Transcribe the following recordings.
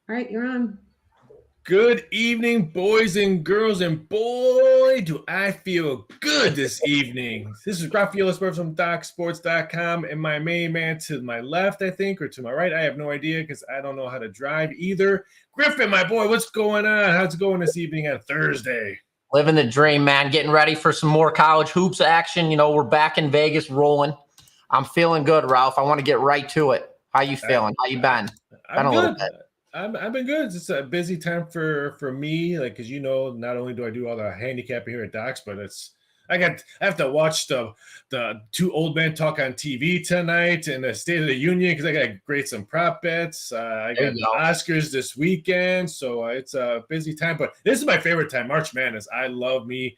All right, you're on. Good evening, boys and girls, and boy, do I feel good this evening. This is Raphael Esparza from DocSports.com, and my main man to my left, I think, or to my right, I have no idea because I don't know how to drive either. Griffin, my boy, what's going on? How's it going this evening on Thursday? Living the dream, man. Getting ready for some more college hoops action. You know, we're back in Vegas rolling. I'm feeling good, Ralph. I want to get right to it. How you feeling? How you been? I'm good. I've been good. It's a busy time for me, like because not only do I do all the handicapping here at Docs, but I have to watch the two old men talk on TV tonight and the State of the Union because I got to grade some prop bets. I got the Oscars this weekend, so it's a busy time. But this is my favorite time, March Madness. I love me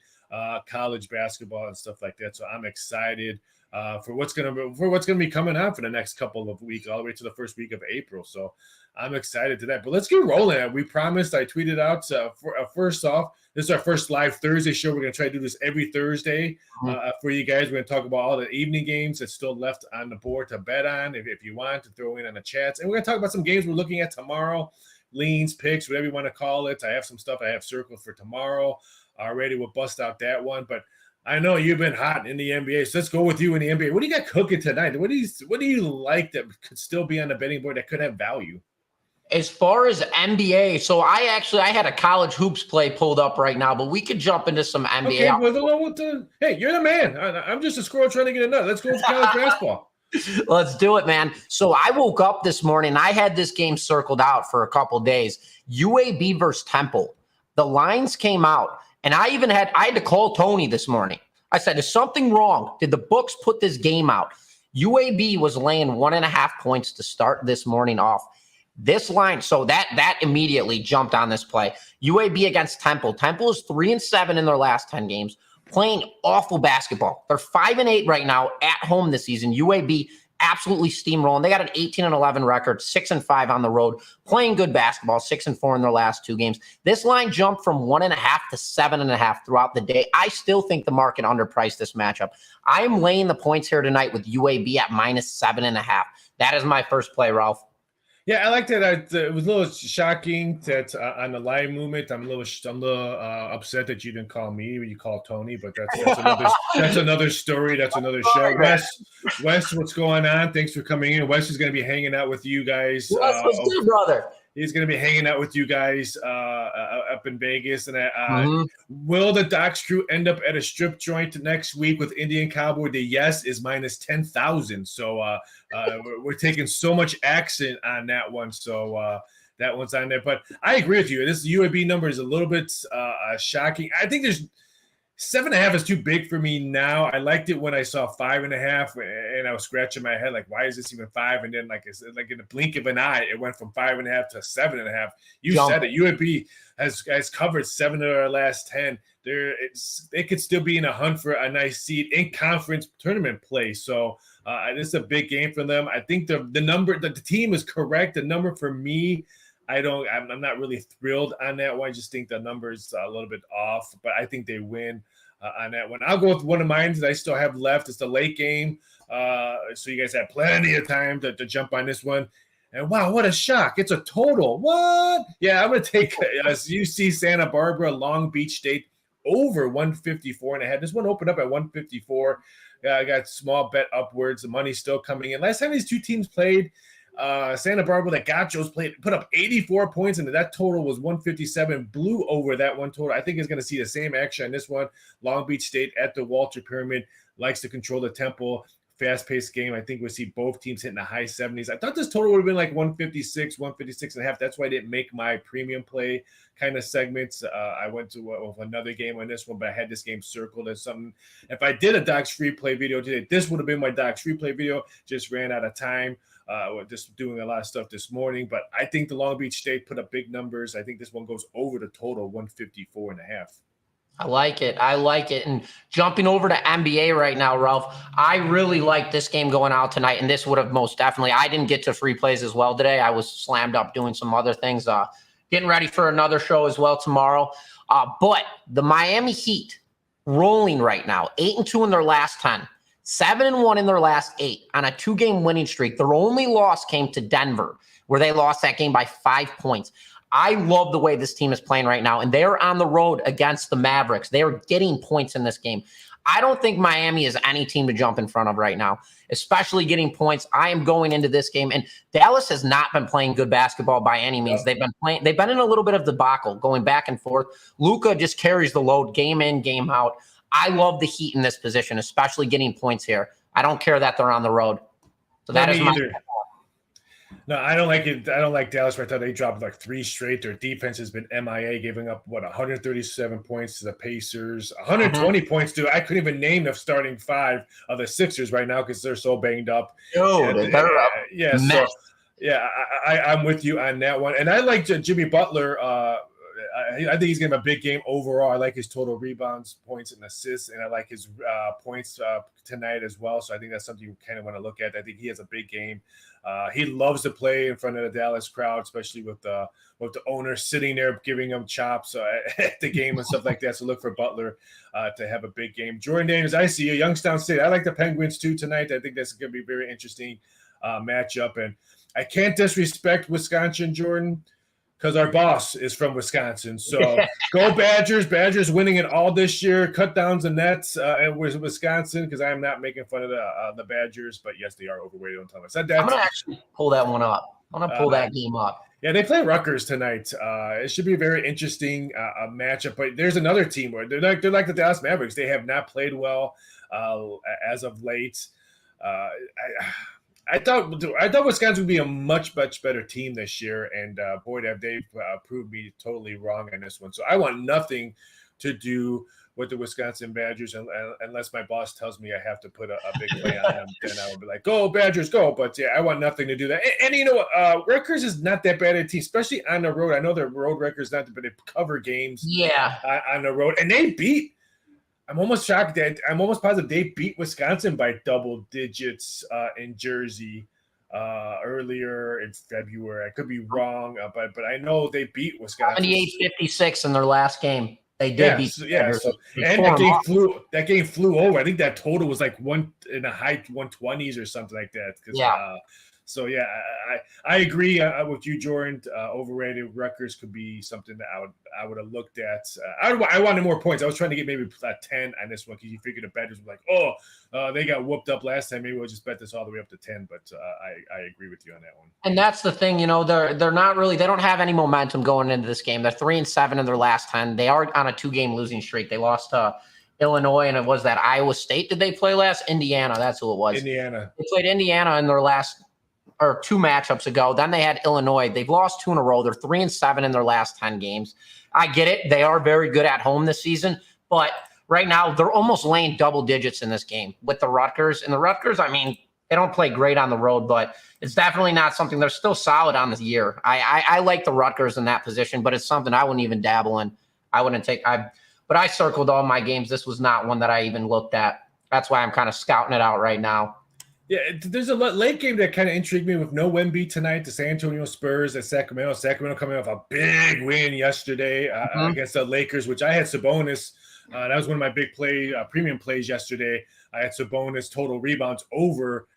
college basketball and stuff like that, so I'm excited. For what's gonna be coming out for the next couple of weeks, all the way to the first week of April. So I'm excited to that. But let's get rolling. We promised. I tweeted out first off, this is our first live Thursday show. We're gonna try to do this every Thursday for you guys. We're gonna talk about all the evening games that's still left on the board to bet on, if you want to throw in on the chats. And we're gonna talk about some games we're looking at tomorrow, leans, picks, whatever you want to call it. I have some stuff I have circled for tomorrow already. We'll bust out that one, but I know you've been hot in the NBA, so let's go with you in the NBA. What do you got cooking tonight? What do you like that could still be on the betting board that could have value? As far as NBA, so I had a college hoops play pulled up right now, but we could jump into some NBA. Okay, hey, you're the man. I'm just a squirrel trying to get a nut. Let's go with college basketball. Let's do it, man. So I woke up this morning. I had this game circled out for a couple days. UAB versus Temple. The lines came out. And I had to call Tony this morning. I said, is something wrong? Did the books put this game out? UAB was laying 1.5 points to start this morning off. This line, so that immediately jumped on this play. UAB against Temple. Temple is 3-7 in their last 10 games, playing awful basketball. They're 5-8 right now at home this season. UAB absolutely steamrolling. They got an 18-11 record, 6-5 on the road, playing good basketball, 6-4 in their last 2 games. This line jumped from 1.5 to 7.5 throughout the day. I still think the market underpriced this matchup. I am laying the points here tonight with UAB at -7.5. That is my first play, Ralph. Yeah, I like that. It was a little shocking that on the live movement, I'm a little upset that you didn't call me. You called Tony, but that's another story. That's another show. Wes, what's going on? Thanks for coming in. Wes is going to be hanging out with you guys. Wes, what's good, brother? He's going to be hanging out with you guys up in Vegas. And will the Docs crew end up at a strip joint next week with Indian Cowboy? The yes is -10,000. So we're taking so much action on that one. So that one's on there. But I agree with you. This UAB number is a little bit shocking. I think there's 7.5 is too big for me now. I liked it when I saw 5.5, and I was scratching my head like, why is this even 5? And then, like in the blink of an eye, it went from 5.5 to 7.5. You said it. UAB has covered 7 of our last 10. They could still be in a hunt for a nice seed in conference tournament play. So this is a big game for them. I think the number that the team is correct. The number for me, I'm not really thrilled on that one. I just think the number's a little bit off, but I think they win on that one. I'll go with one of mine that I still have left. It's the late game. So you guys have plenty of time to jump on this one. And wow, what a shock. It's a total. What? Yeah, I'm going to take UC Santa Barbara, Long Beach State over 154.5. This one opened up at 154. I got small bet upwards. The money's still coming in. Last time these two teams played, Santa Barbara, the Gachos put up 84 points, and that total was 157. Blew over that one total. I think it's going to see the same action on this one. Long Beach State at the Walter Pyramid likes to control the tempo. Fast-paced game. I think we'll see both teams hitting the high 70s. I thought this total would have been like 156, 156.5. That's why I didn't make my premium play kind of segments. I went to another game on this one, but I had this game circled as something. If I did a Docs free play video today, this would have been my Docs free play video. Just ran out of time. Just doing a lot of stuff this morning. But I think the Long Beach State put up big numbers. I think this one goes over the total, 154.5. I like it. And jumping over to NBA right now, Ralph, I really like this game going out tonight. And this would have most definitely, I didn't get to free plays as well today. I was slammed up doing some other things, getting ready for another show as well tomorrow. But the Miami Heat rolling right now, 8-2 in their last 10, 7-1 in their last 8 on a 2-game winning streak. Their only loss came to Denver. where they lost that game by 5 points. I love the way this team is playing right now, and they're on the road against the Mavericks. They're getting points in this game. I don't think Miami is any team to jump in front of right now, especially getting points. I am going into this game, and Dallas has not been playing good basketball by any means. They've been in a little bit of debacle, going back and forth. Luka just carries the load game in, game out. I love the Heat in this position, especially getting points here. I don't care that they're on the road. So that is my. No, I don't like it. I don't like Dallas right now. They dropped like 3 straight. Their defense has been MIA, giving up 137 points to the Pacers, 120 points to. I couldn't even name the starting 5 of the Sixers right now because they're so banged up. I'm with you on that one. And I like Jimmy Butler. I think he's going to have a big game overall. I like his total rebounds, points, and assists, and I like his points tonight as well. So I think that's something you kind of want to look at. I think he has a big game. He loves to play in front of the Dallas crowd, especially with the owner sitting there giving him chops at the game and stuff like that. So look for Butler to have a big game. Jordan Daniels, I see you. Youngstown State. I like the Penguins too tonight. I think that's going to be a very interesting matchup. And I can't disrespect Wisconsin, Jordan, because our boss is from Wisconsin. So go Badgers. Badgers winning it all this year. Cut down the nets and with Wisconsin, because I am not making fun of the Badgers. But, yes, they are overweight. Don't tell me. I'm going to actually pull that one up. I'm going to pull that game up. Yeah, they play Rutgers tonight. It should be a very interesting matchup. But there's another team where they're like the Dallas Mavericks. They have not played well as of late. I thought Wisconsin would be a much better team this year, and boy, have they proved me totally wrong on this one. So I want nothing to do with the Wisconsin Badgers unless my boss tells me I have to put a big play on them. Then I would be like, "Go Badgers, go!" But yeah, I want nothing to do that. And you know what? Rutgers is not that bad a team, especially on the road. I know their road record is not, but they cover games on the road, and they beat. I'm almost shocked that I'm almost positive they beat Wisconsin by double digits in Jersey earlier in February. I could be wrong, but I know they beat Wisconsin. 78-56 in their last game. They did beat. And that game flew over. I think that total was like one in the high 120s or something like that. So I agree with you, Jordan. Overrated. Rutgers could be something that I would have looked at. I wanted more points. I was trying to get maybe 10 on this one because you figured the Badgers were like, they got whooped up last time. Maybe we'll just bet this all the way up to 10. But I agree with you on that one. And that's the thing, they're not really. They don't have any momentum going into this game. They're 3-7 in their last 10. They are on a 2-game losing streak. They lost to Illinois, and it was that Iowa State. Did they play last? Indiana. That's who it was. Indiana. They played Indiana in their last. Or 2 matchups ago. Then they had Illinois. They've lost 2 in a row. They're 3-7 in their last 10 games. I get it. They are very good at home this season, but right now they're almost laying double digits in this game with the Rutgers. And the Rutgers, I mean, they don't play great on the road, but it's definitely not something. They're still solid on the year. I like the Rutgers in that position, but it's something I wouldn't even dabble in. I wouldn't take. But I circled all my games. This was not one that I even looked at. That's why I'm kind of scouting it out right now. Yeah, there's a late game that kind of intrigued me with no Wemby tonight. The San Antonio Spurs at Sacramento. Sacramento coming off a big win yesterday against the Lakers, which I had Sabonis. That was one of my big premium plays yesterday. I had Sabonis total rebounds over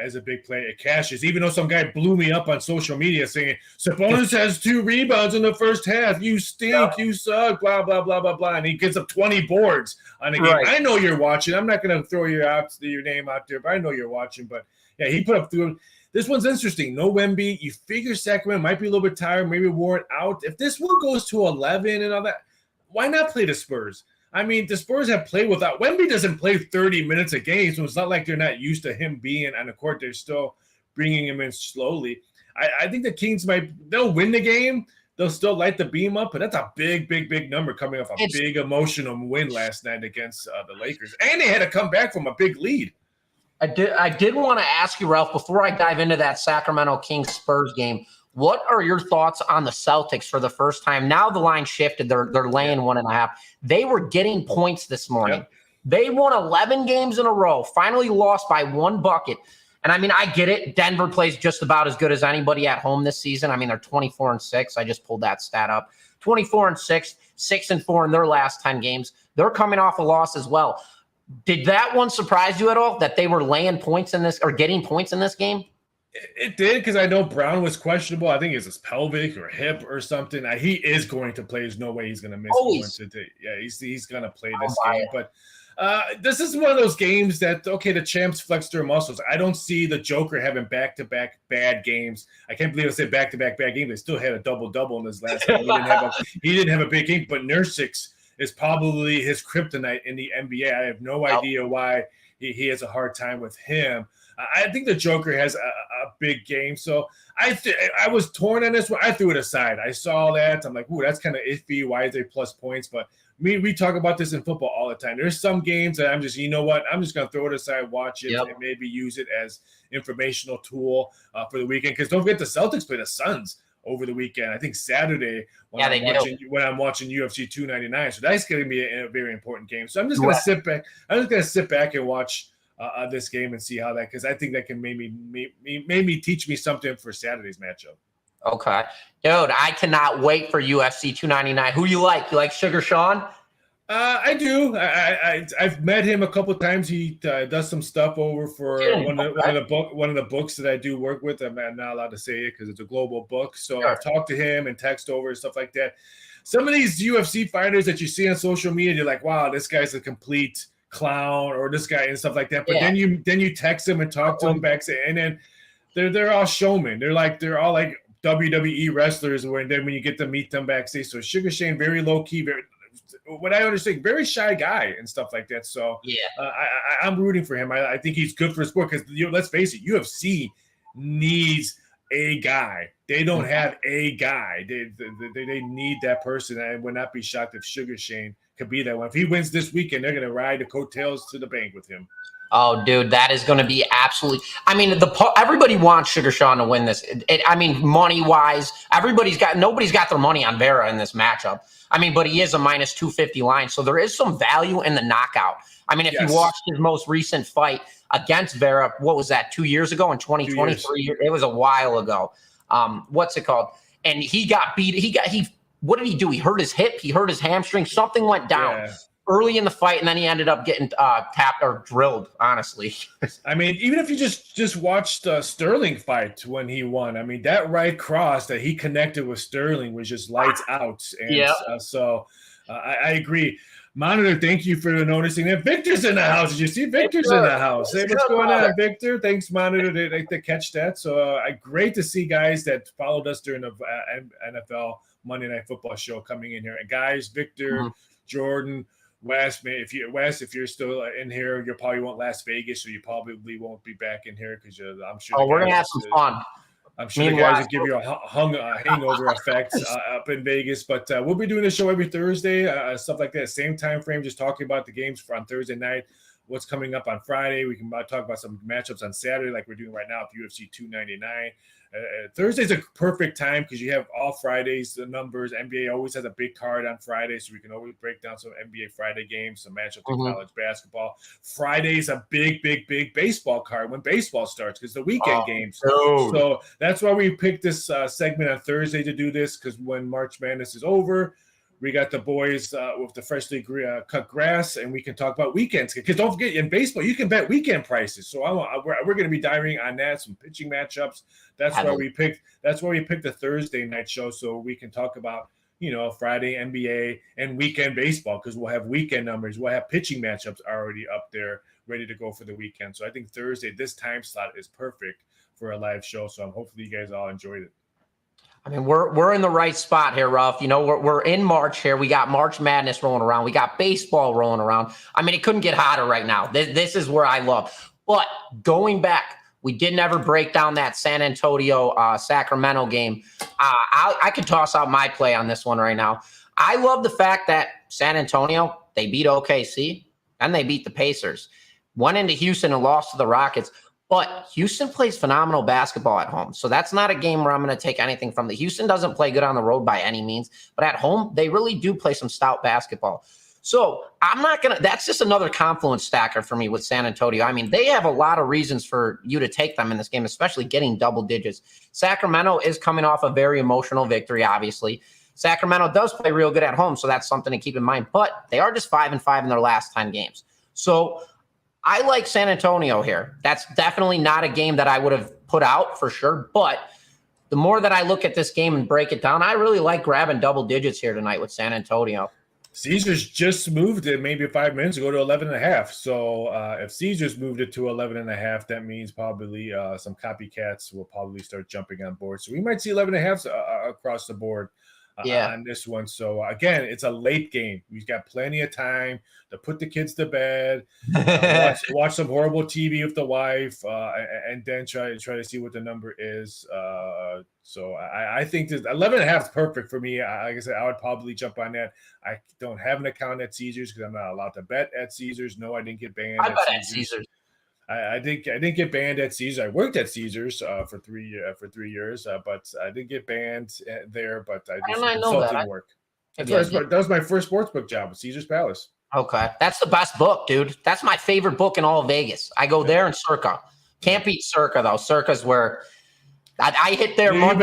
as a big play. It cashes, even though some guy blew me up on social media saying Sabonis has 2 rebounds in the first half. You stink. You suck. Blah blah blah blah blah. And he gets up 20 boards on the game. Right. I know you're watching. I'm not going to throw your name out there, but I know you're watching. But yeah, he put up through. This one's interesting. No Wemby. You figure Sacramento might be a little bit tired, maybe worn out. If this one goes to 11 and all that, why not play the Spurs? I mean, the Spurs have played without – Wemby doesn't play 30 minutes a game, so it's not like they're not used to him being on the court. They're still bringing him in slowly. I think the Kings they'll win the game. They'll still light the beam up, but that's a big number coming off a big emotional win last night against the Lakers. And they had to come back from a big lead. I did want to ask you, Ralph, before I dive into that Sacramento Kings-Spurs game, what are your thoughts on the Celtics for the first time? Now the line shifted. They're laying 1.5. They were getting points this morning. Yep. They won 11 games in a row, finally lost by 1 bucket. And, I mean, I get it. Denver plays just about as good as anybody at home this season. I mean, they're 24-6. I just pulled that stat up. 24-6, 6-4 in their last 10 games. They're coming off a loss as well. Did that one surprise you at all, that they were laying points in this or getting points in this game? It did, because I know Brown was questionable. I think it's his pelvic or hip or something. He is going to play. There's no way he's going to miss going to. Yeah, he's going to play this game. But this is one of those games that, okay, the champs flex their muscles. I don't see the Joker having back-to-back bad games. I can't believe I said back-to-back bad games. They still had a double-double in his last game. He didn't have a big game, but Nurkic is probably his kryptonite in the NBA. I have no idea why he has a hard time with him. I think the Joker has a big game. So I was torn on this one. I threw it aside. I saw that. I'm like, ooh, that's kind of iffy. Why is they plus points? But we talk about this in football all the time. There's some games that I'm just, you know what? I'm just going to throw it aside, watch it, and maybe use it as informational tool for the weekend. Because don't forget, the Celtics play the Suns over the weekend. I think Saturday when I'm watching UFC 299. So that's going to be a very important game. So I'm just going to sit back. I'm just going to sit back and watch this game and see how that, because I think that can maybe teach me something for Saturday's matchup. Okay. Dude, I cannot wait for UFC 299. Who do you like? You like Sugar Sean? I do. I've met him a couple times. He does some stuff over for one of the books that I do work with. I'm not allowed to say it because it's a global book. So I've talked to him and text over and stuff like that. Some of these UFC fighters that you see on social media, you're like, wow, this guy's a complete clown, or this guy and stuff like that. But then you text him and talk to him back, and then they're all showmen. They're all like WWE wrestlers, when you get to meet them backstage. So Sugar Shane, very low key, very, what I understand, very shy guy and stuff like that. So I'm rooting for him. I think he's good for the sport, because let's face it, UFC needs a guy. They don't have a guy. They need that person. I would not be shocked if Sugar Shane could be that one. If he wins this weekend, they're going to ride the coattails to the bank with him. Oh, dude, that is going to be absolutely. I mean, everybody wants Sugar Sean to win this. I mean, money wise, nobody's got their money on Vera in this matchup. I mean, but he is a minus 250 line, so there is some value in the knockout. I mean, if you watched his most recent fight against Vera, what was that, 2 years ago in 2023? It was a while ago. What's it called? And he got beat. What did he do? He hurt his hip. He hurt his hamstring. Something went down early in the fight, and then he ended up getting tapped or drilled, honestly. I mean, even if you just watched Sterling fight when he won, I mean, that right cross that he connected with Sterling was just lights out. And so I agree. Monitor, thank you for noticing that. Victor's in the house. Did you see Victor's in the house? Hey, what's going on, Victor? Thanks, Monitor, to catch that. So great to see guys that followed us during the NFL Monday Night Football show coming in here. And guys, Victor, Jordan, Wes, if you're still in here, you probably won't Las Vegas, so you probably won't be back in here, because I'm sure. Oh, we're gonna have some fun. I'm sure the guys will give you a hangover effect up in Vegas. But we'll be doing this show every Thursday, stuff like that. Same time frame, just talking about the games on Thursday night, what's coming up on Friday. We can talk about some matchups on Saturday, like we're doing right now with UFC 299. Thursday's a perfect time because you have all Fridays, the numbers. NBA always has a big card on Friday, so we can always break down some NBA Friday games, some matchups in college basketball. Friday's a big baseball card when baseball starts, because the weekend games. So that's why we picked this segment on Thursday to do this, because when March Madness is over, we got the boys with the freshly cut grass, and we can talk about weekends. Because don't forget, in baseball, you can bet weekend prices. So we're going to be diving on that, some pitching matchups. That's why we picked the Thursday night show, so we can talk about, Friday NBA and weekend baseball, because we'll have weekend numbers. We'll have pitching matchups already up there, ready to go for the weekend. So I think Thursday, this time slot is perfect for a live show. So hopefully you guys all enjoyed it. I mean, we're in the right spot here, Ruff. We're in March here. We got March Madness rolling around. We got baseball rolling around. I mean, it couldn't get hotter right now. This is where I love. But going back, we didn't ever break down that San Antonio Sacramento game. I could toss out my play on this one right now. I love the fact that San Antonio, they beat OKC and they beat the Pacers. Went into Houston and lost to the Rockets. But Houston plays phenomenal basketball at home. So that's not a game where I'm going to take anything from the Houston doesn't play good on the road by any means. But at home, they really do play some stout basketball. So I'm not going to – that's just another confluence stacker for me with San Antonio. I mean, they have a lot of reasons for you to take them in this game, especially getting double digits. Sacramento is coming off a very emotional victory, obviously. Sacramento does play real good at home, so that's something to keep in mind. But they are just 5-5 in their last 10 games. So I like San Antonio here. That's definitely not a game that I would have put out for sure. But the more that I look at this game and break it down, I really like grabbing double digits here tonight with San Antonio. Caesars just moved it maybe 5 minutes ago to 11.5. So if Caesars moved it to 11.5, that means probably some copycats will probably start jumping on board. So we might see 11.5 across the board on this one. So again, it's a late game. We've got plenty of time to put the kids to bed, watch some horrible TV with the wife, and then try to see what the number is. So I think 11.5 is perfect for me. Like I said, I would probably jump on that. I don't have an account at Caesars because I'm not allowed to bet at Caesars. No, I didn't get banned. I bet at Caesars. I didn't get banned at Caesars. I worked at Caesars for 3 years, but I didn't get banned there. But I did some consulting work. That was my first sportsbook job at Caesars Palace. Okay, that's the best book, dude. That's my favorite book in all of Vegas. I go there and Circa. Can't beat Circa though. Circa's where I hit there. You've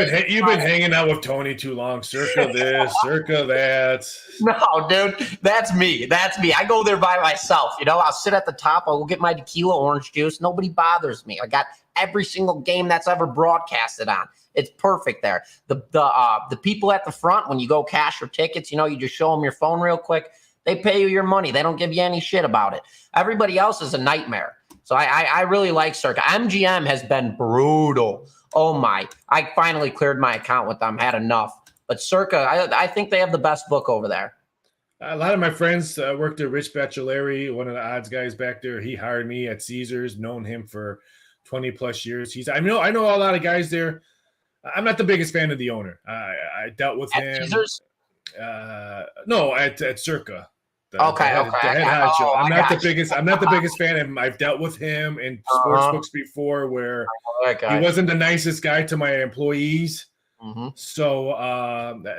been hanging out with Tony too long. Circa this, Circa that. No, dude, that's me. I go there by myself. I'll sit at the top. I'll go get my tequila orange juice. Nobody bothers me. I got every single game that's ever broadcasted on. It's perfect there. The people at the front, when you go cash your tickets, you just show them your phone real quick. They pay you your money. They don't give you any shit about it. Everybody else is a nightmare. So I really like Circa. MGM has been brutal. Oh my! I finally cleared my account with them. Had enough. But Circa, I think they have the best book over there. A lot of my friends worked at Rich Bachelari, one of the odds guys back there. He hired me at Caesars. Known him for 20 plus years. I know a lot of guys there. I'm not the biggest fan of the owner. I dealt with him. Caesars? No, at Circa. Okay. I'm not the biggest fan of him. I've dealt with him in sports books before where he wasn't the nicest guy to my employees. Mm-hmm. So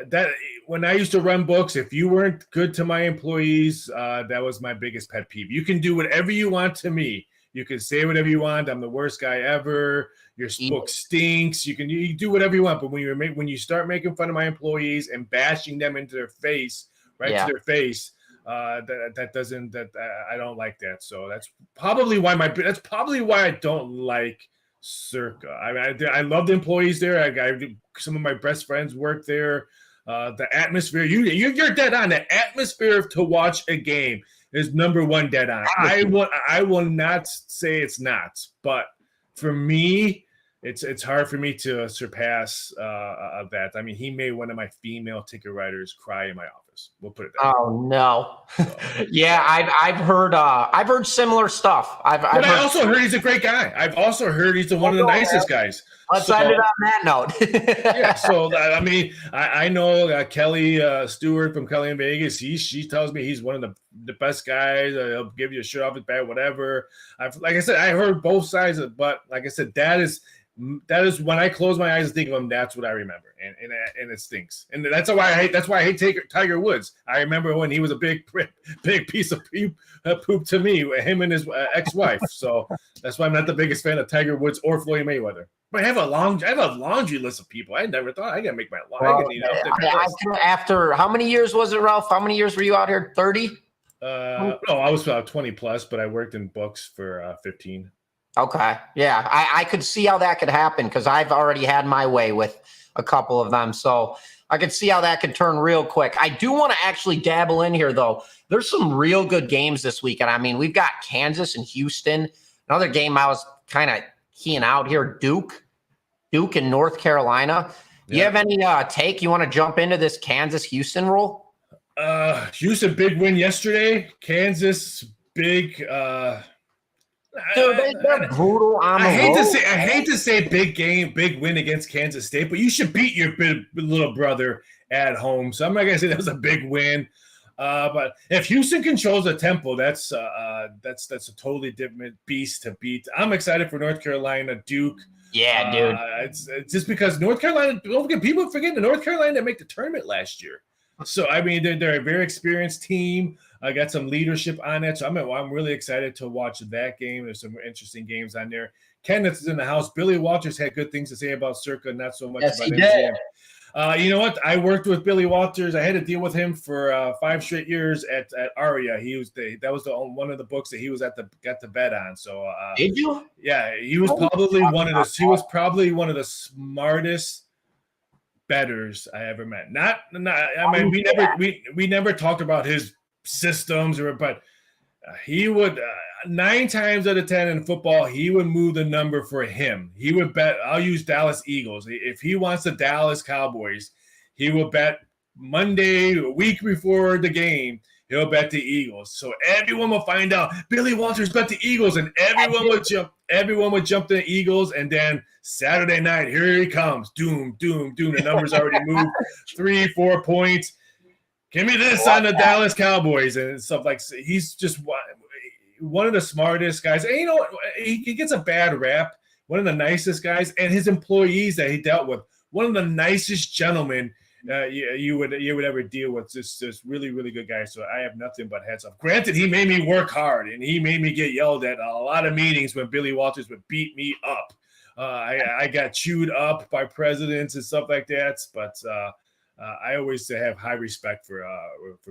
that when I used to run books, if you weren't good to my employees, that was my biggest pet peeve. You can do whatever you want to me. You can say whatever you want. I'm the worst guy ever. Your book stinks. You do whatever you want. But when you start making fun of my employees and bashing them into their face, to their face, I don't like that. So that's probably why I don't like Circa. I love the employees there. Some of my best friends work there. The atmosphere, you're dead on. The atmosphere to watch a game is number one, dead on. I will not say it's not, but for me, it's hard for me to surpass that. I mean, he made one of my female ticket writers cry in my office. We'll put it that way. Oh no! Yeah, I've heard similar stuff. I also heard he's a great guy. I've also heard he's one of the nicest guys. Let's end it on that note. Yeah, so I mean, I know Kelly Stewart from Kelly in Vegas. She tells me he's one of the best guys. He'll give you a shirt off his back, whatever. Like I said, I heard both sides, but like I said, that is when I close my eyes and think of him. That's what I remember, and it stinks. And that's why I hate Tiger Woods. I remember when he was a big piece of poop to me, him and his ex-wife. So that's why I'm not the biggest fan of Tiger Woods or Floyd Mayweather. But I have a laundry list of people. I never thought I gotta make my after how many years was it, Ralph? How many years were you out here? 30? No, I was about 20 plus, but I worked in books for 15. Okay. Yeah. I could see how that could happen because I've already had my way with a couple of them. So I could see how that could turn real quick. I do want to actually dabble in here, though. There's some real good games this weekend. I mean, we've got Kansas and Houston. Another game I was kind of keying out here, Duke in North Carolina. Do you have any take? You want to jump into this Kansas-Houston roll? Houston, big win yesterday. Kansas, big Dude, they're brutal on the road. I hate to say big win against Kansas State, but you should beat your little brother at home. So I'm not gonna say that was a big win. But if Houston controls the tempo, that's a totally different beast to beat. I'm excited for North Carolina, Duke. Yeah, dude. It's just because North Carolina. Don't forget, people forget the North Carolina that made the tournament last year. So I mean, they're a very experienced team. I got some leadership on it, so I'm really excited to watch that game. There's some interesting games on there. Kenneth is in the house. Billy Walters had good things to say about Circa, not so much about MGM. You know what? I worked with Billy Walters. I had to deal with him for 5 straight years at Aria. That was one of the books that he was got the bet on. So Did you? Yeah, he was probably one of the smartest bettors I ever met. I mean, we never talked about his systems but he would 9 times out of 10 in football, he would move the number for him. He would bet, I'll use Dallas Eagles. If he wants the Dallas Cowboys, he will bet Monday, a week before the game, he'll bet the Eagles. So everyone will find out Billy Walters bet the Eagles, and everyone would jump the Eagles, and then Saturday night, here he comes. Doom, doom, doom. The number's already moved 3-4 points. Give me this on the Dallas Cowboys and stuff like that. He's just one of the smartest guys. And, he gets a bad rap. One of the nicest guys, and his employees that he dealt with, one of the nicest gentlemen you would ever deal with. Just really, really good guy. So I have nothing but hats off. Granted, he made me work hard, and he made me get yelled at a lot of meetings when Billy Walters would beat me up. I got chewed up by presidents and stuff like that, but I always have high respect for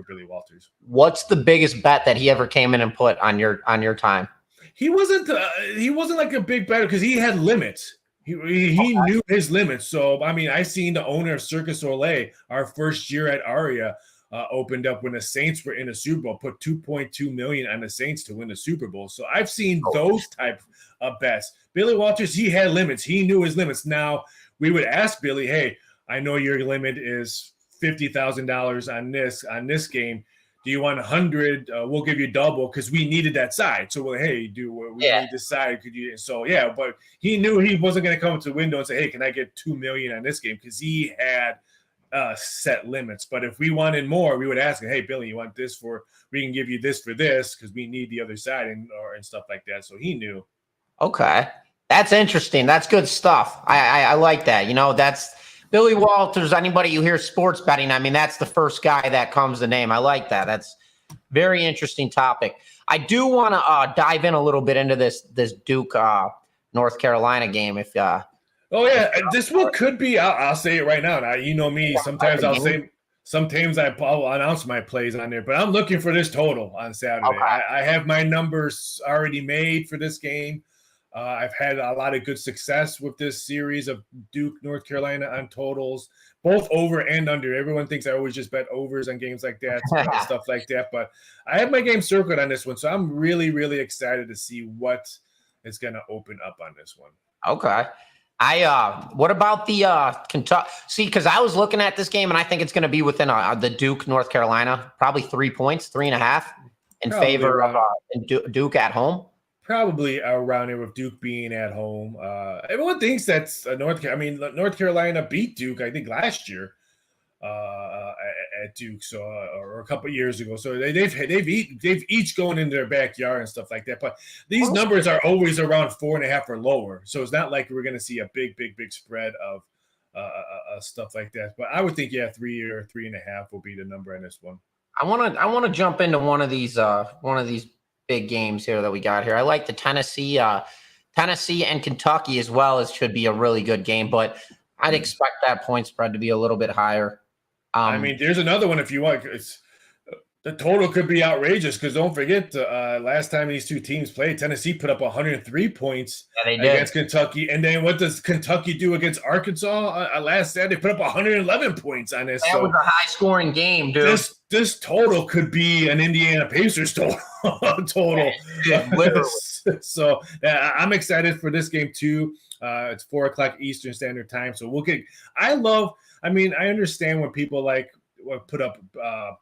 Billy Walters. What's the biggest bet that he ever came in and put on your time? He wasn't like a big bettor because he had limits. He knew his limits. So I mean, I seen the owner of Circus Olay, our first year at Aria, opened up when the Saints were in the Super Bowl, put $2.2 million on the Saints to win the Super Bowl. So I've seen those type of bets. Billy Walters, he had limits. He knew his limits. Now we would ask Billy, hey, I know your limit is $50,000 on this game. Do you want 100? We'll give you double because we needed that side. So, hey, we need this side. Could you? So, yeah, but he knew he wasn't going to come to the window and say, hey, can I get $2 million on this game? Because he had set limits. But if we wanted more, we would ask him, hey, Billy, you want this we can give you this for this because we need the other side and stuff like that. So he knew. Okay. That's interesting. That's good stuff. I like that. That's Billy Walters. Anybody who hears sports betting, I mean, that's the first guy that comes to name. I like that. That's very interesting topic. I do want to dive in a little bit into this Duke North Carolina game. If this one could be. I'll say it right now. Now you know me. Sometimes I'll announce my plays on there, but I'm looking for this total on Saturday. Okay. I have my numbers already made for this game. I've had a lot of good success with this series of Duke, North Carolina on totals, both over and under. Everyone thinks I always just bet overs on games like that, stuff like that. But I have my game circled on this one, so I'm really, really excited to see what is going to open up on this one. Okay. What about the Kentucky? See, because I was looking at this game, and I think it's going to be within the Duke, North Carolina, probably 3 points, 3.5 in favor of Duke at home. Probably around here with Duke being at home. Everyone thinks that's North Carolina beat Duke, I think, last year at Duke, so or a couple of years ago. So they've each gone in their backyard and stuff like that. But these numbers are always around 4.5 or lower, so it's not like we're going to see a big spread of stuff like that. But I would think 3 or 3.5 will be the number in this one. I want to jump into one of these big games here that we got here. I like the Tennessee and Kentucky as well. As should be a really good game, but I'd expect that point spread to be a little bit higher. I mean, there's another one if you want. The total could be outrageous because don't forget, last time these two teams played, Tennessee put up 103 points against Kentucky. And then what does Kentucky do against Arkansas last Saturday? They put up 111 points on this. That was a high-scoring game, dude. This total could be an Indiana Pacers total. So I'm excited for this game too. It's 4:00 Eastern Standard Time. So I understand when people put up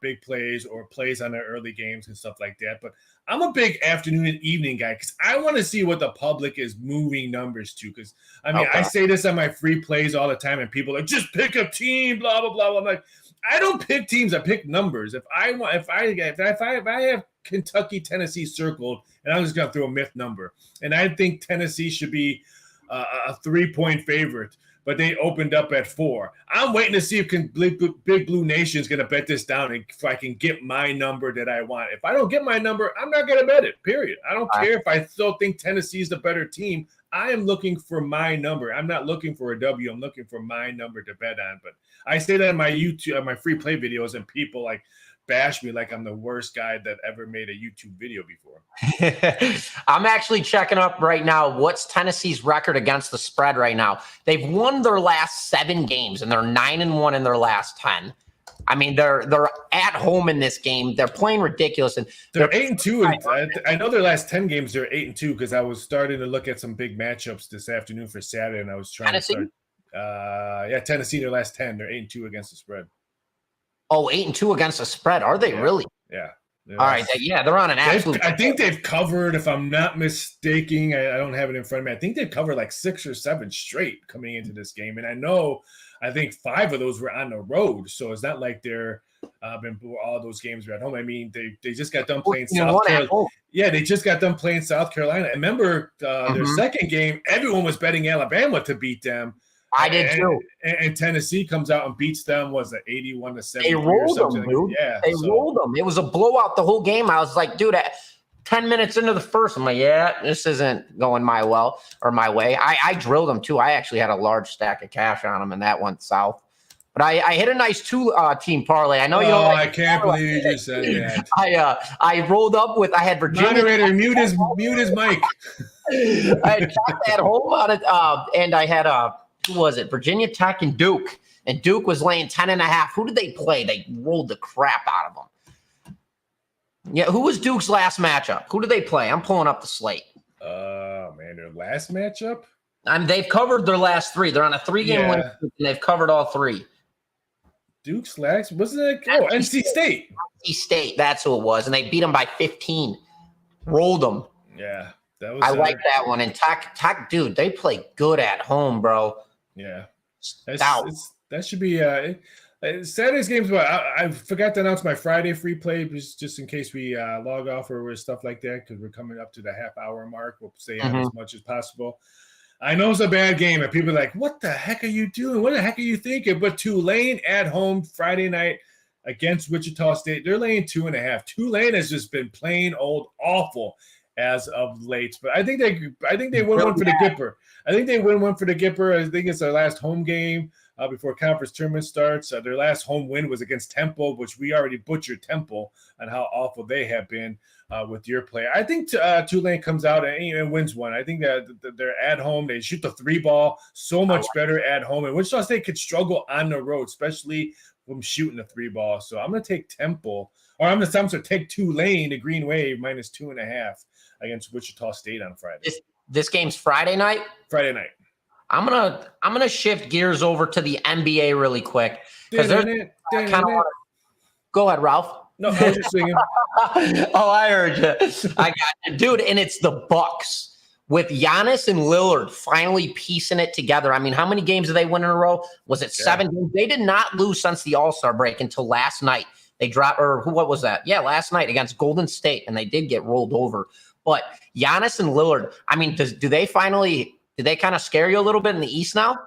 big plays or plays on their early games and stuff like that. But I'm a big afternoon and evening guy because I want to see what the public is moving numbers to. Because I say this on my free plays all the time, and people are like, just pick a team, blah blah blah. I'm like, I don't pick teams, I pick numbers. If I have Kentucky, Tennessee circled, and I'm just gonna throw a myth number, and I think Tennessee should be a 3-point favorite. But they opened up at 4. I'm waiting to see if Big Blue Nation is going to bet this down and if I can get my number that I want. If I don't get my number, I'm not going to bet it, period. I don't care if I still think Tennessee is the better team. I am looking for my number. I'm not looking for a W. I'm looking for my number to bet on. But I say that in my YouTube, my free play videos, and people like bash me like I'm the worst guy that ever made a YouTube video before. I'm actually checking up right now. What's Tennessee's record against the spread right now? They've won their last 7 games, and they're 9-1 in their last 10. I mean, they're at home in this game. They're playing ridiculous, and they're 8-2. And I know their last 10 games they're 8-2 because I was starting to look at some big matchups this afternoon for Saturday, and I was trying Tennessee? to start. Tennessee, their last 10, they're 8-2 against the spread. Oh, 8-2 against the spread. Are they really? Yeah. All right. They're on an absolute. I think they've covered, if I'm not mistaken, I don't have it in front of me. I think they've covered like 6 or 7 straight coming into this game. And I think 5 of those were on the road. So it's not like they're been all those games were at home. I mean, they just got done playing South Carolina. Yeah, they just got done playing South Carolina. And remember their second game, everyone was betting Alabama to beat them. I did too. And Tennessee comes out and beats them. Was it 81-70? They rolled them, dude. Yeah, they rolled them. It was a blowout the whole game. I was like, dude, at 10 minutes into the first, I'm like, yeah, this isn't going my way. I drilled them too. I actually had a large stack of cash on them, and that went south. But I hit a nice 2-team parlay. I know you don't. I can't believe you just said that. I rolled up with. I had Virginia. Moderator, mute his mic. I had Tech at home on it, and I had who was it? Virginia Tech and Duke. And Duke was laying 10.5. Who did they play? They rolled the crap out of them. Yeah, who was Duke's last matchup? Who did they play? I'm pulling up the slate. Man, their last matchup? They've covered their last 3. They're on a 3-game win, and they've covered all 3. Duke's last? Wasn't it? Oh, NC State. NC State, that's who it was. And they beat them by 15. Rolled them. Yeah. I like that one. And Tech, dude, they play good at home, bro. Yeah. That should be Saturday's games. But I forgot to announce my Friday free play just in case we log off or stuff like that, because we're coming up to the half-hour mark. We'll stay on as much as possible. I know it's a bad game, and people are like, what the heck are you doing? What the heck are you thinking? But Tulane at home Friday night against Wichita State, they're laying 2.5. Tulane has just been plain old awful as of late. But I think they win one for the Gipper. I think it's their last home game before conference tournament starts. Their last home win was against Temple, which we already butchered Temple on how awful they have been with your play. I think Tulane comes out and wins one. I think that they're at home. They shoot the 3 ball so much better at home. And Wichita State could struggle on the road, especially from shooting the 3 ball. So I'm going to take Temple, or I'm going to take Tulane, the Green Wave, minus 2.5 against Wichita State on Friday. This game's Friday night? Friday night. I'm gonna shift gears over to the NBA really quick because Go ahead, Ralph. No, I was just singing. Oh, I heard you. I got you, dude. And it's the Bucks with Giannis and Lillard finally piecing it together. I mean, how many games did they win in a row? Was it 7 games? They did not lose since the All-Star break until last night. They dropped, what was that? Yeah, last night against Golden State, and they did get rolled over. But Giannis and Lillard, I mean, do they kind of scare you a little bit in the East now?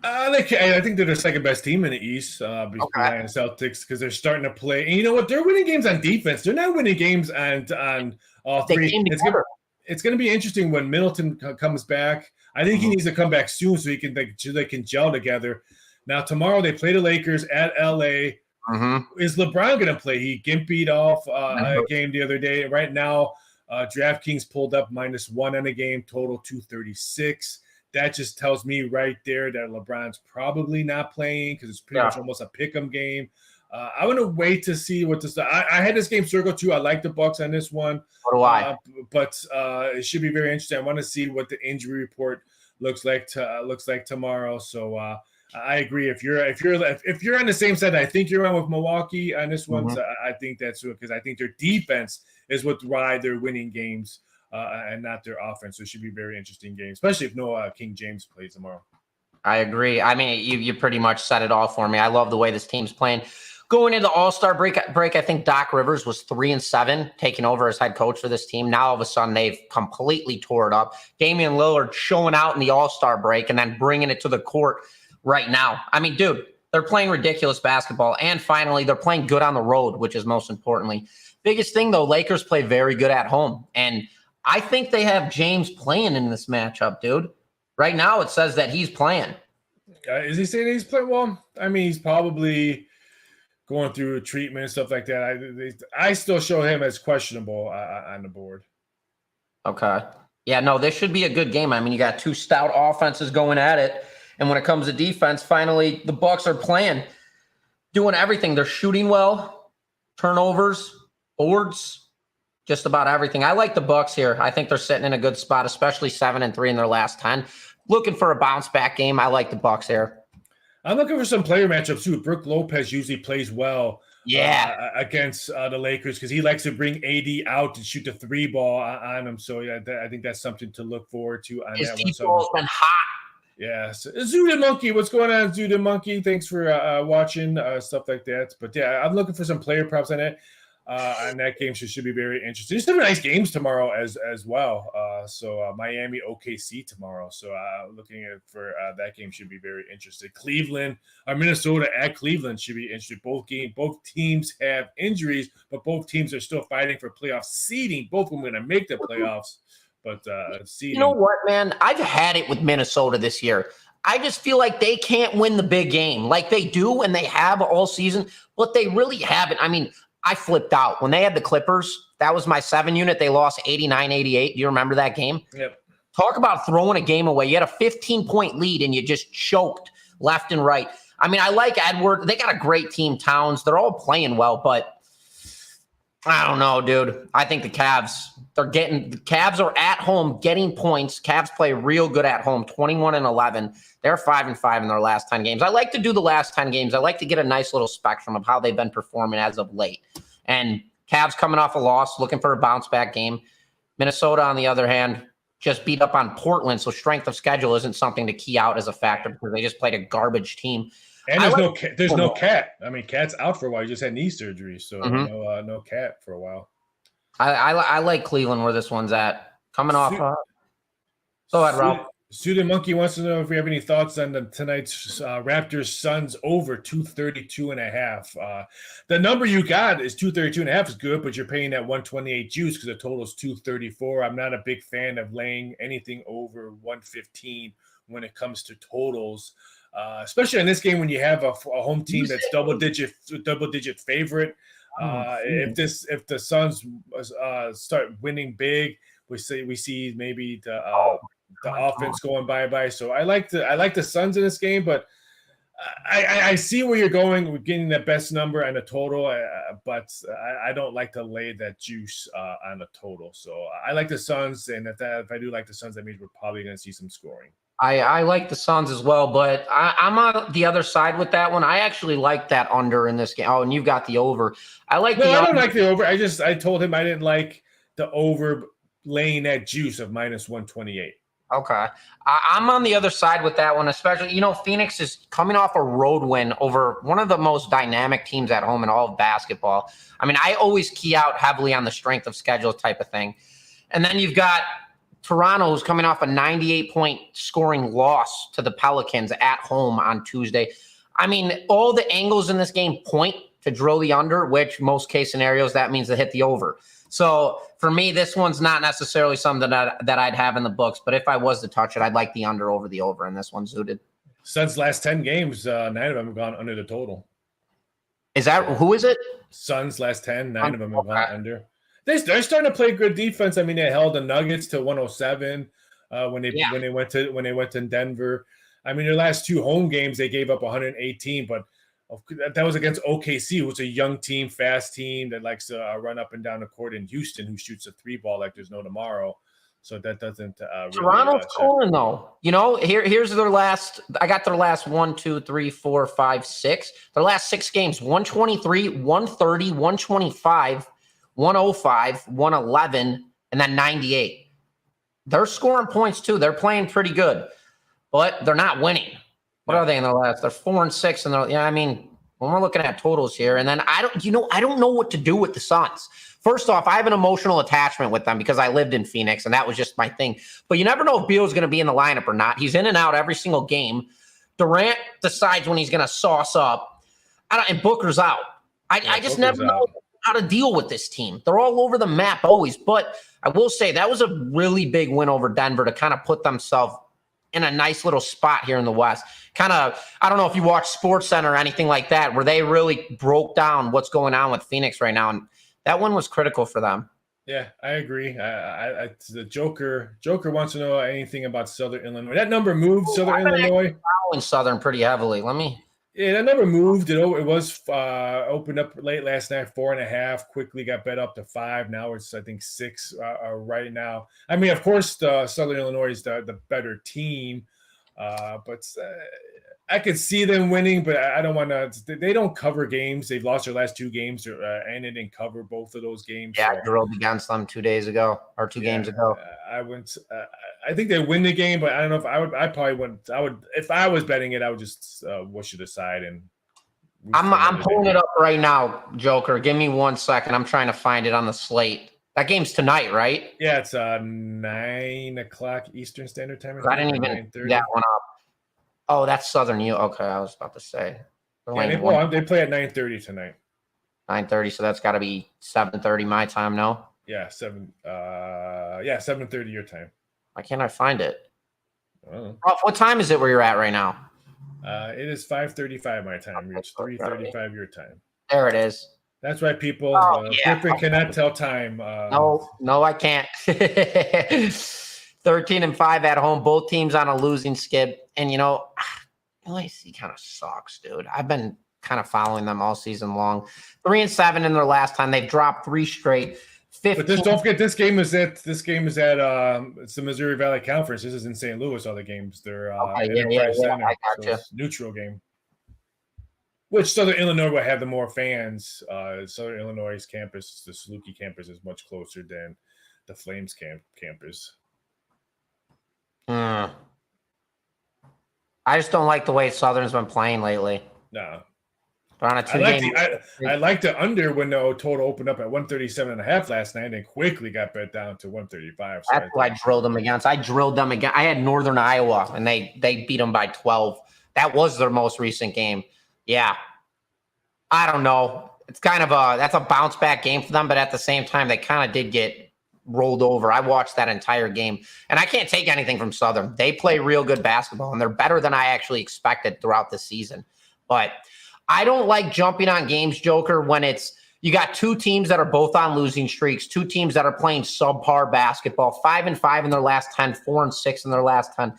I think they're the second best team in the East behind the Celtics because they're starting to play. And you know what? They're winning games on defense. They're not winning games on all 3. It's going to be interesting when Middleton comes back. I think he needs to come back soon so they can gel together. Now, tomorrow they play the Lakers at L.A. Is LeBron going to play? He gimpied off a game the other day. Right now, DraftKings pulled up -1 on the game, total 236. That just tells me right there that LeBron's probably not playing because it's pretty much almost a pick'em game. I want to wait to see what this. I had this game circled too. I like the Bucks on this one. So do I. But it should be very interesting. I want to see what the injury report looks like tomorrow. So I agree. If you're on the same side, I think you're on with Milwaukee on this one. So I think that's because I think their defense is why they're winning games. And not their offense. So it should be a very interesting game, especially if no King James plays tomorrow. I agree. I mean, you pretty much said it all for me. I love the way this team's playing. Going into the All-Star break, I think Doc Rivers was 3-7, taking over as head coach for this team. Now all of a sudden they've completely tore it up. Damian Lillard showing out in the All-Star break and then bringing it to the court right now. I mean, dude, they're playing ridiculous basketball. And finally, they're playing good on the road, which is most importantly. Biggest thing, though, Lakers play very good at home. And I think they have James playing in this matchup, dude. Right now, it says that he's playing. Is he saying he's playing? Well, I mean, he's probably going through treatment and stuff like that. I still show him as questionable on the board. Okay. Yeah, no, this should be a good game. I mean, you got two stout offenses going at it. And when it comes to defense, finally, the Bucs are playing, doing everything. They're shooting well, turnovers, boards, just about everything. I like the Bucs here. I think they're sitting in a good spot, especially 7-3 in their last 10. Looking for a bounce back game. I like the Bucs here. I'm looking for some player matchups too. Brooke Lopez usually plays well against the Lakers because he likes to bring AD out and shoot the 3 ball on him. So yeah, I think that's something to look forward to on His that deep one. ball's been hot. Yeah, so, Zuda Monkey, what's going on, Zuda Monkey? Thanks for watching stuff like that. But yeah, I'm looking for some player props on it. On that game should be very interesting. There's some nice games tomorrow as well. So Miami OKC tomorrow. So looking for that game should be very interesting. Cleveland or Minnesota at Cleveland should be interesting. Both teams have injuries, but both teams are still fighting for playoff seeding. Both of them are going to make the playoffs. But seeding. You know what, man? I've had it with Minnesota this year. I just feel like they can't win the big game like they do and they have all season, but they really haven't. I mean, I flipped out. When they had the Clippers, that was my 7 unit. They lost 89-88. Do you remember that game? Yep. Talk about throwing a game away. You had a 15-point lead, and you just choked left and right. I mean, I like Edward. They got a great team, Towns. They're all playing well, but I don't know, dude. I think the Cavs are at home getting points. Cavs play real good at home, 21-11. They're 5-5 in their last 10 games. I like to do the last 10 games. I like to get a nice little spectrum of how they've been performing as of late. And Cavs coming off a loss, looking for a bounce back game. Minnesota, on the other hand, just beat up on Portland, so strength of schedule isn't something to key out as a factor because they just played a garbage team. And there's no Cat. I mean, Cat's out for a while. He just had knee surgery, so no Cat for a while. I like Cleveland where this one's at. Coming off. Go ahead, Ralph. Student Monkey wants to know if we have any thoughts on tonight's Raptors Suns over 232.5. The number you got is 232.5 is good, but you're paying that 128 juice because the total is 234. I'm not a big fan of laying anything over 115 when it comes to totals. Especially in this game when you have a home team that's double digit favorite. If the Suns start winning big, we see maybe the offense going bye. So I like the Suns in this game, but I see where you're going with getting the best number and the total, but I don't like to lay that juice on the total. So I like the Suns, and if I do like the Suns, that means we're probably going to see some scoring. I like the Suns as well, but I'm on the other side with that one. I actually like that under in this game. Oh, and you've got the over. I don't like the over. I told him I didn't like the over laying that juice of minus 128. Okay. I'm on the other side with that one, especially, Phoenix is coming off a road win over one of the most dynamic teams at home in all of basketball. I mean, I always key out heavily on the strength of schedule type of thing. And then you've got Toronto is coming off a 98-point scoring loss to the Pelicans at home on Tuesday. I mean, all the angles in this game point to drill the under, which most case scenarios, that means to hit the over. So for me, this one's not necessarily something that I'd have in the books, but if I was to touch it, I'd like the under over the over, and this one's suited. Suns last 10 games, 9 of them have gone under the total. Who is it? Suns last 10, 9 of them have gone under. They're starting to play good defense. I mean, they held the Nuggets to 107 when they went to Denver. I mean, their last 2 home games they gave up 118, but that was against OKC, who's a young team, fast team that likes to run up and down the court, in Houston, who shoots a 3-ball like there's no tomorrow. So that doesn't. Toronto's scoring though. Here's their last. I got their last 1, 2, 3, 4, 5, 6. Their last 6 games: 123, 130, 125. 105, 111, and then 98. They're scoring points too. They're playing pretty good, but they're not winning. What are they in the last? They're 4-6, and I mean, when we're looking at totals here, and then I don't know what to do with the Suns. First off, I have an emotional attachment with them because I lived in Phoenix, and that was just my thing. But you never know if Beal's going to be in the lineup or not. He's in and out every single game. Durant decides when he's going to sauce up, and Booker's out. I just never know how to deal with this team. They're all over the map always, but I will say that was a really big win over Denver to kind of put themselves in a nice little spot here in the West. Kind of, I don't know if you watch SportsCenter or anything like that, where they really broke down what's going on with Phoenix right now. And that one was critical for them. Yeah, I agree. The Joker wants to know anything about Southern Illinois. That number moved. Southern Illinois following Southern pretty heavily. Yeah, that number moved. It was opened up late last night, 4.5. Quickly got bet up to 5. Now it's, I think, 6 right now. I mean, of course, the Southern Illinois is the better team, but I could see them winning. But I don't want to. They don't cover games. They've lost their last 2 games, and they didn't cover both of those games. Yeah, I drilled against them 2 days ago or 2 games ago. I wouldn't. I think they win the game, but I don't know if I would. I probably wouldn't. I would, if I was betting it, I would just wish it aside and. I'm pulling it up right now, Joker. Give me 1 second. I'm trying to find it on the slate. That game's tonight, right? Yeah, it's 9 o'clock Eastern Standard Time. I didn't even do that one up. Oh, that's Southern U. Okay, I was about to say. Yeah, they play at 9:30 tonight. 9:30, so that's got to be 7:30 my time, no? Yeah, 7:30 your time. Why can't I find it? What time is it where you're at right now? It is 5:35 my time. It's 3:35 your time. There it is. That's right, people. Griffin cannot tell time. No, I can't. 13-5 at home. Both teams on a losing skid. And, LAC kind of sucks, dude. I've been kind of following them all season long. 3-7 in their last time. They've dropped 3 straight. 15. But don't forget, this game is at it's the Missouri Valley Conference. This is in St. Louis. All the games they're Enterprise Center. I got you. It's a neutral game. Which Southern Illinois will have the more fans. Southern Illinois' campus, the Saluki campus, is much closer than the Flames campus. I just don't like the way Southern's been playing lately. No. They're on a 2-game. I liked the under when the total opened up at 137.5 last night and quickly got bet down to 135. That's who I drilled them against. I had Northern Iowa, and they beat them by 12. That was their most recent game. Yeah. I don't know. It's kind of that's a bounce back game for them, but at the same time, they kind of did get rolled over. I watched that entire game, and I can't take anything from Southern. They play real good basketball, and they're better than I actually expected throughout the season. But I don't like jumping on games, Joker, when you got 2 teams that are both on losing streaks, 2 teams that are playing subpar basketball, 5-5 in their last 10, 4-6 in their last 10.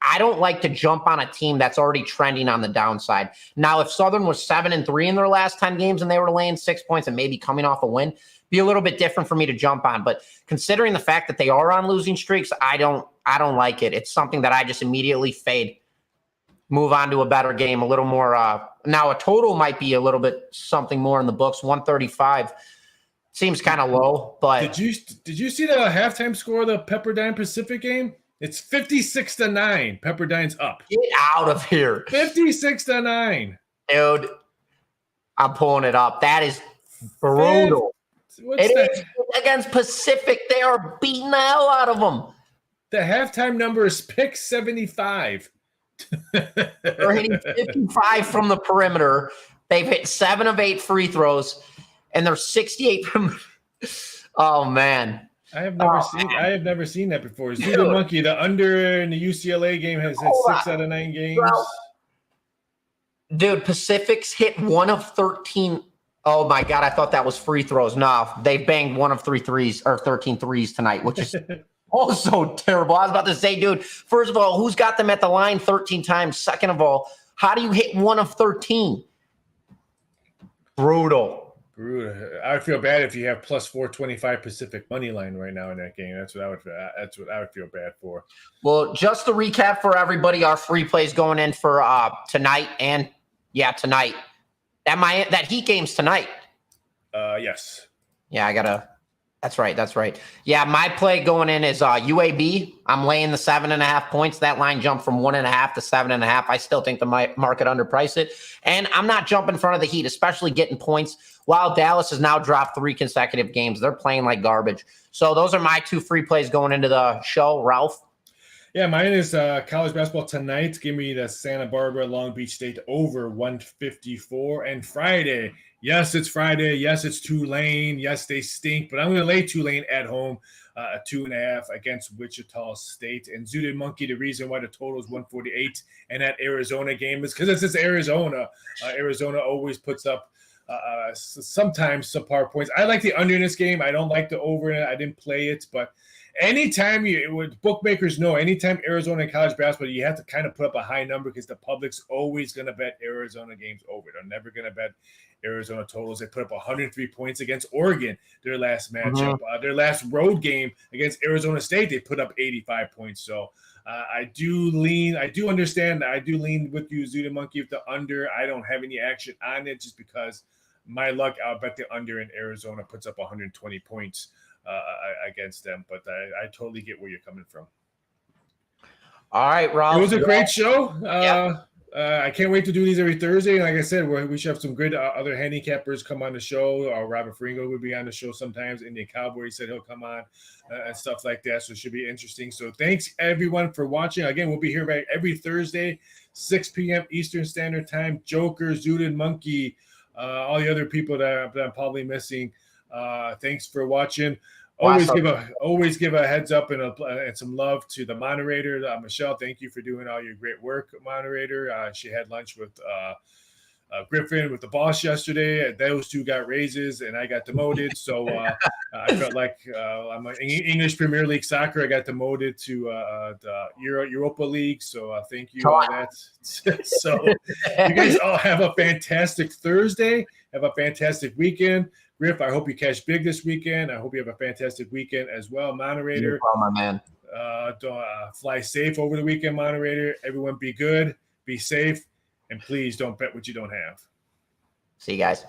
I don't like to jump on a team that's already trending on the downside. Now, if Southern was 7-3 in their last 10 games and they were laying 6 points and maybe coming off a win, be a little bit different for me to jump on. But considering the fact that they are on losing streaks, I don't like it. It's something that I just immediately fade. Move on to a better game, a little more. Now a total might be a little bit something more in the books. 135 seems kind of low, but did you see the halftime score of the Pepperdine Pacific game? It's 56-9. Pepperdine's up. Get out of here. 56-9. Dude, I'm pulling it up. That is brutal. It is against Pacific. They are beating the hell out of them. The halftime number is pick 75. They're hitting 55 from the perimeter. They've hit 7 of 8 free throws, and they're 68 from. Oh man, I have never seen that before. Zuda Monkey, the under in the UCLA game has hit 6 out of 9 games. Dude, Pacific's hit 1 of 13. Oh my God, I thought that was free throws. No, they banged 1 of 3 threes or 13 threes tonight, which is also terrible. I was about to say, dude, first of all, who's got them at the line 13 times? Second of all, how do you hit 1 of 13? Brutal. I would feel bad if you have plus 425 Pacific money line right now in that game. That's what I would feel bad for. Well, just to recap for everybody, our free plays going in for tonight and tonight. That Heat game's tonight. Yes. Yeah, That's right. Yeah, my play going in is UAB. I'm laying the 7.5 points. That line jumped from 1.5 to 7.5. I still think the market underpriced it. And I'm not jumping in front of the Heat, especially getting points. While Dallas has now dropped 3 consecutive games, they're playing like garbage. So those are my 2 free plays going into the show. Ralph? Yeah, mine is college basketball tonight. Give me the Santa Barbara Long Beach State over 154. And Friday, yes, it's Friday. Yes, it's Tulane. Yes, they stink, but I'm going to lay Tulane at home, 2.5 against Wichita State. And Zooted Monkey, the reason why the total is 148 and that Arizona game is because it's just Arizona. Arizona always puts up sometimes subpar points. I like the under in this game. I don't like the over. I didn't play it, but anytime bookmakers know, anytime Arizona college basketball, you have to kind of put up a high number because the public's always going to bet Arizona games over. They're never going to bet Arizona totals. They put up 103 points against Oregon, their last matchup. Their last road game against Arizona State, they put up 85 points. So I do lean with you, Zuda Monkey, with the under. I don't have any action on it just because my luck, I'll bet the under in Arizona puts up 120 points against them, but I totally get where you're coming from. All right, Rob. It was a great show. I can't wait to do these every Thursday. Like I said, we should have some good other handicappers come on the show. Robert Fringo would be on the show sometimes. Indian Cowboy said he'll come on and stuff like that. So it should be interesting. So thanks everyone for watching. Again, we'll be here every Thursday, 6 p.m. Eastern Standard Time. Joker, Zooted Monkey, all the other people that I'm probably missing. Thanks for watching. Always give a heads up and some love to the moderator, Michelle. Thank you for doing all your great work, moderator. She had lunch with Griffin with the boss yesterday. Those two got raises, and I got demoted. So I felt like I'm an English Premier League soccer. I got demoted to the Europa League. So thank you on that. So you guys all have a fantastic Thursday. Have a fantastic weekend. Griff, I hope you cash big this weekend. I hope you have a fantastic weekend as well, moderator. My man. Fly safe over the weekend, moderator. Everyone be good, be safe, and please don't bet what you don't have. See you guys.